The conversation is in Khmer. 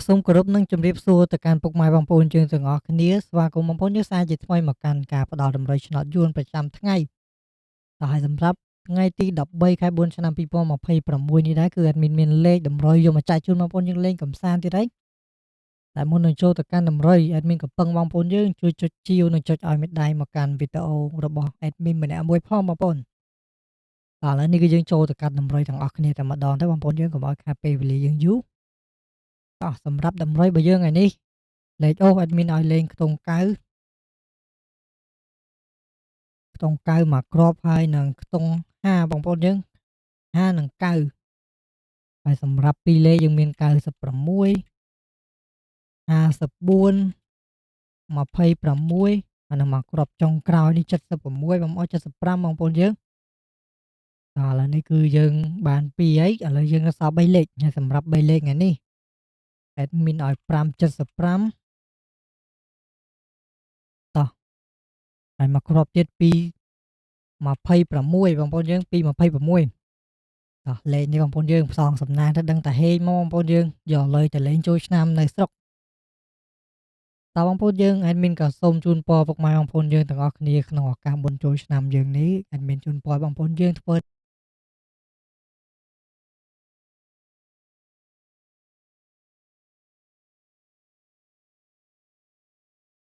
សូមគោរពនិងជម្រាបសួរទៅកាន់ពុកម៉ែបងប្អូនយើងទាំងអស់គ្នាស្វាគមន៍បងប្អូនយើងសាជាថ្មីមកកាន់ការផ្ដល់តម្រុយឆ្នោតយួនប្រចាំថ្ងៃហើយសម្រាប់ថ្ងៃទី13ខែ4ឆ្នាំ2026នេះដែរគឺអេដមីនមានលេខតម្រុយយកមកចែកជូនបងប្អូនយើងលេងកម្សាន្តទៀតហើយតែមុននឹងចូលទៅកាន់តម្រុយអេដមីនក៏ពឹងបងប្អូនយើងជួយចុចជាវនិងចុចឲ្យមេដៃមកកាន់វីដេអូរបស់អេដមីនម្នាក់មួយផងបងប្អូនឥឡូវនេះគឺយើងចូលទៅកាន់តម្រុយទាំងអស់គ្នាតែម្ដងទៅបងប្អូនយើងកុំឲ្យខាតពេលវេលាយើងយូរសម្រាប់តម្រុយរបស់យើងថ្ងៃនេះលេខអូសអេដមីនឲ្យលេងខ្ទង់9មកគ្រាប់ហើយនឹងខ្ទង់50បងប្អូនយើង50និង9ហើយសម្រាប់2លេខយើងមាន96 54 26ហើយនឹងមកគ្រាប់ចុងក្រោយនេះ76បងប្អូន75បងប្អូនយើងឥឡូវនេះគឺយើងបាន2ហើយឥឡូវយើងនៅសល់3លេខហើយសម្រាប់3លេខថ្ងៃនេះអេដមីនឲ្យ575តោះហើយមកគ្រាប់ទៀត2 26បងប្អូនយើង2 26លេខនេះបងប្អូនយើងផ្សងសំណាងទៅដឹងតែហេងមកបងប្អូនយើងយកលុយទៅលេងចូលឆ្នាំនៅស្រុកតើបងប្អូនយើងអេដមីនក៏សូមជូនពរពុកម៉ែបងប្អូនយើងទាំងអស់គ្នាក្នុងឱកាសបុណ្យចូលឆ្នាំយើងនេះអេដមីនជូនពរបងប្អូនយើងធ្វើ